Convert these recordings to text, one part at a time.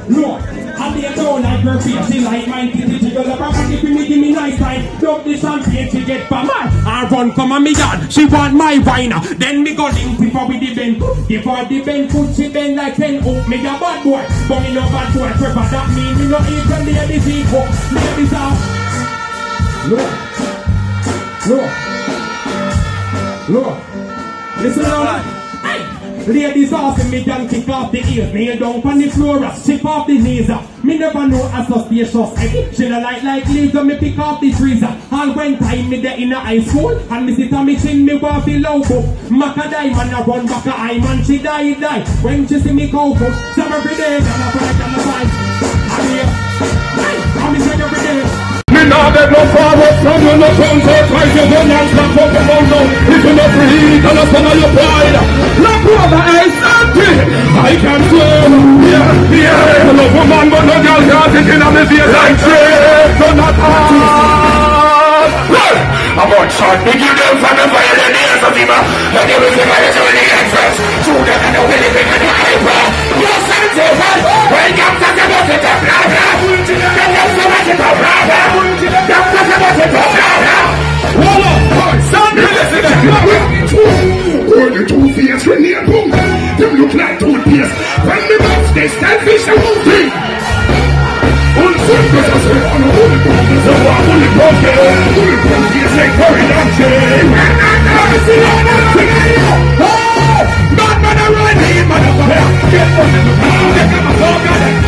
Look, I be a tone like her face. She like mine, kitty jiggle up and if me give me nice time. Love the champagne she get for mine. I run come on me yard, she want my wine. Then me go link people with the bend. Give her the bend, put she bend like 10 hook. Me a bad boy, but me no bad boy. Forever that mean me no even ladies equal. Ladies out. Look. Listen now. Ladies off and me can kick off the ears. Nail down on the floor, chip off the knees. Me never know associations. She don't like leaves, so me pick off the trees. All when time me there in a high school, and me sit on me chin, me walk below book. Maca diamond a run back a eye man, she die. When she see me go book, some every day, and I fight. I'm here, I'm here every day. Me now beg no forward from you, no come to try to run and stop up the mountain. If you not free, tell us some of your pride. Look over, I something I can swim. Yeah. Love woman, but no girl can't sit in on me face like trade. So not hard. I'm on short, big you them from the violent ears of him. Like everything I do in the entrance. True that I know anything in the hyper. You're Sanchez, when you talk about it, blah blah. Then you say what it blah blah. The two fears when they boom, them look like toothpaste. When the box they stand fish and moving. Unforgettable, I say on a holy bomb, so I only broke it. Holy bomb is like very dancing. Not man a run me, motherfucker. Get on the ground, they come a talk on it.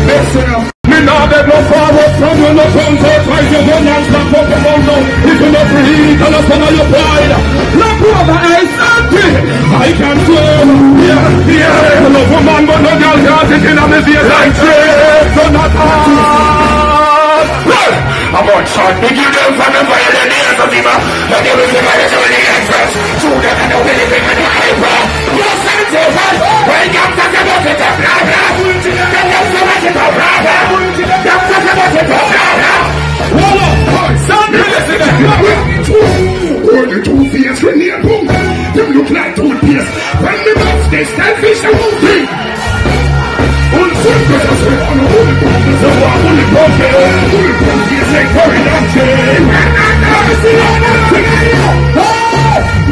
Listen up. Me now beg no forward from you, no come to try to run and stop up the mountain. If you not free, tell us some of your pride. Look over, I something I can swim. Yeah. Love woman, but no girl can't sit in on me face like trade. So not hard. I'm on short, big you them from the violent ears of him. Like everything I do in the entrance. True that I know anything in the hyper. You're Sanchez, when you talk about it, blah blah. Then you say what it blah blah. The two fears when they boom, them look like toothpaste. When the box they stand fish and moving. Unforgettable, I say on a holy bomb, so I only broke it. Holy bomb is like very dancing.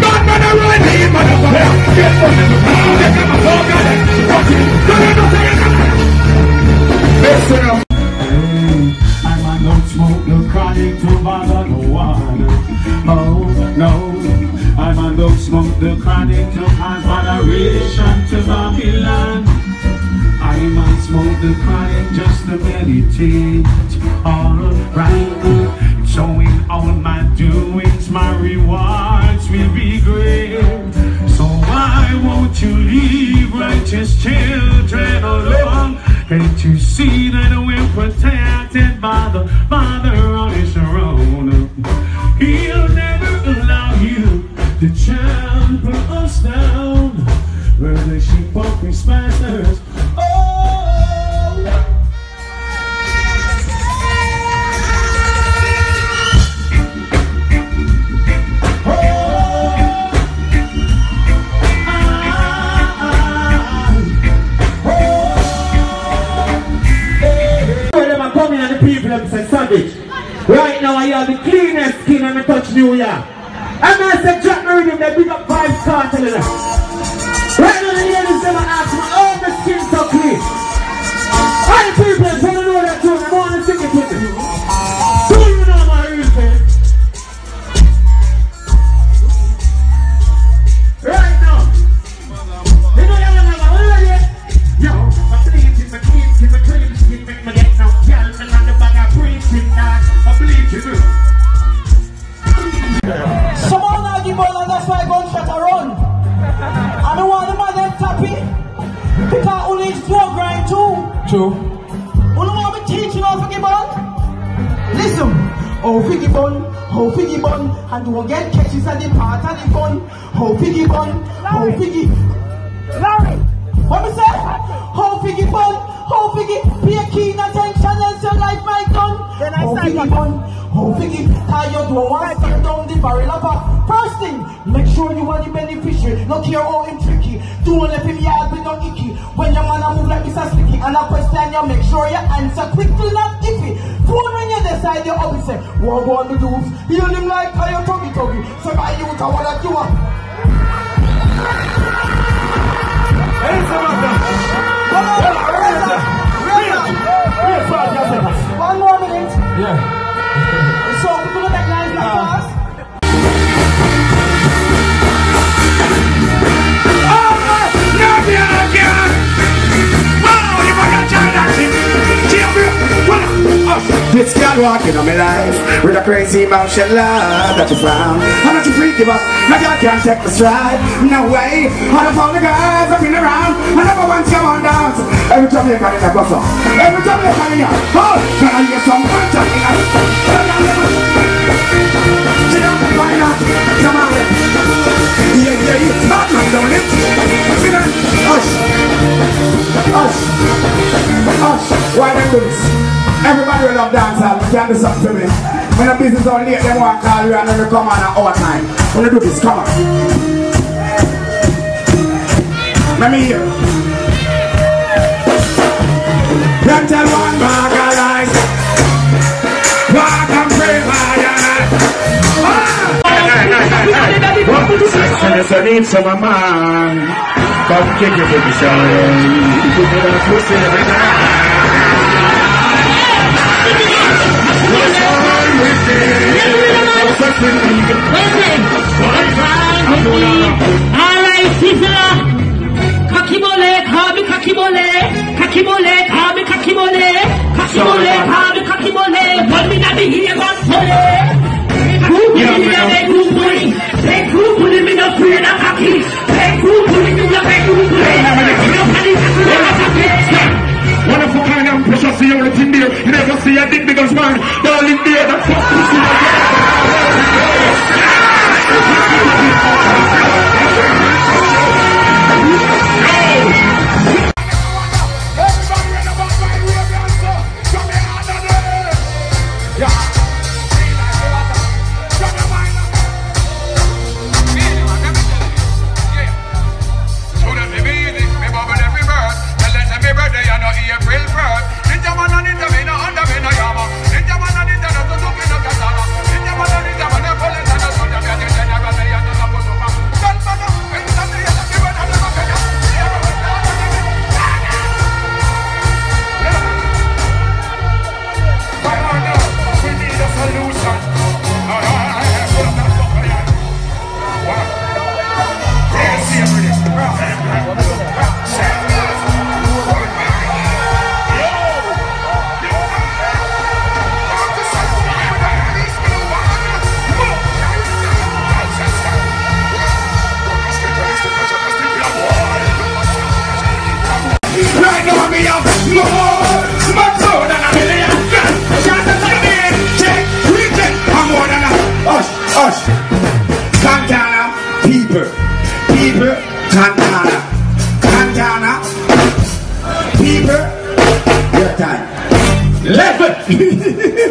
Not man a run me, motherfucker. Get on the ground, they come a talk on it. Listen up. Don't smoke no chronic to bother no one. Oh no, I man don't smoke the chronic to cause moderation to Babylon. I man smoke the chronic just to meditate. Alright, showing all my doings, my rewards will be great. So why won't you leave righteous children alone? Can't you see that we're protected by the Father on his throne? He'll never allow you to trample us down. We're the sheep of his masters. Right now I have the cleanest skin and I touch New York. And I said Jack Meridian, they big up 5-star telling us. Right now the ladies them ask me, oh the skin so clean. All the people that want to know that too, I want to sing it with me. Do you know my reason? Right now. You know y'all know what are you? Yo, my clean skin, my clean skin, my clean skin, make me get no girl, and on the bag of preaching that. Some more now give on and that's why gunshot a run. I don't want the man them tappy. Because only is floor grind too. True. You don't want me teaching how to give on? Listen. How figgy bun, and don't get catches at the part of the gun. How figgy bun, how figgy. Larry. What me say? How figgy bun, how figgy. Pay keen attention else your life might gun. How figgy bun. How figgy, tie your door and stand down the barrel of a. First thing, make sure you are the beneficiary. No care how him tricky. Don't let him yard with no icky. When your man a move like Mr. Sticky and a question you make sure you answer quickly, not iffy. Phone when you decide your hobby say, what go on the dudes? Heal him like a your tuggy. So by you to what I do. One more minute. Yeah. So we're gonna make nice like fast. This girl walking on my life with a crazy motion love that you found. I'm not too freaky, but no girl can't take my stride. No way. All of all the guys I've been around, I never want you on dance. Every time you're coming, I go so. Every time you're coming, oh, can I hear some fun talking? She don't find out. Come on. Yeah, it's hot, man, don't it? Hush. Hush. Hush. Why don't do this? Everybody will love dancehall, but can't do something to me. When the business all late, they want to call you and then they come on at our time. When you do this, come on. Let me hear. Don't tell one bag of lies. Walk and pray by your night. Yes, I need some of mine. Come kick your baby shine. You put that pussy every night. Alright, Sizzla. Kakimole, kabi kakimole. Kakimole, kabi kakimole. Kakimole, kabi kakimole. But me not be here about sole. They group pulling me no free and cocky. They group pulling me no wonderful kind of pressure, see everything there. You never see a big because man, darling there, that's what you see.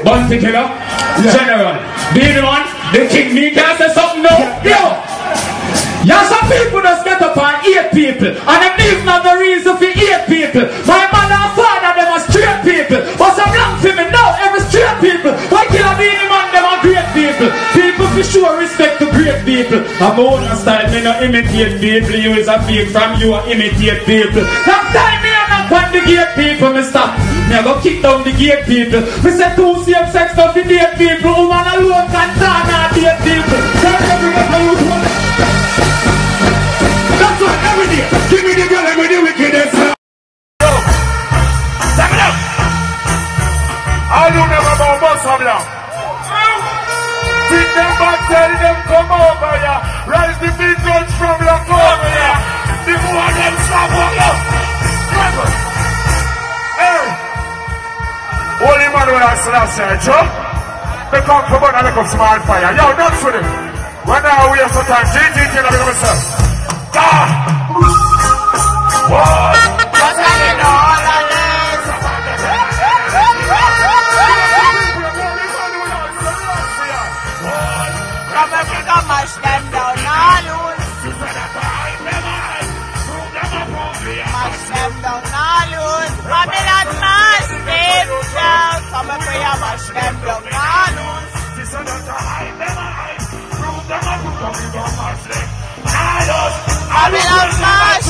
Bounty killer, general, Beenie Man, the king, me can't say something no. Yo! Yeah, some people just get up and hate people, and them even have the reason for hate people. My mother and father, them are straight people, but some long for me now, every straight people. Why kill a Beenie Man, them are great people. People for sure respect to great people. I'm own style, me not imitate people. You is a fake from you, I imitate people. That time me and not on the gate people, me stop. Me I go kick down the gate people. Me say two same sex stuff in date people. Woman alone can turn on date people. That's what every day. Give me the girl and with the wickedness. Yo, step it up. I don't never know about some long. Pick them back, tell them come over here. Rise the big guns from lock over here. The more of them stop over. Hey. Holy man when I say, Joe, they come from one and they come small fire. Yo, dance with it. When I wear some time, GG, I become myself. God! Whoa! What's happening all of this? Come and pick up my stand down, now lose. I'm in a match.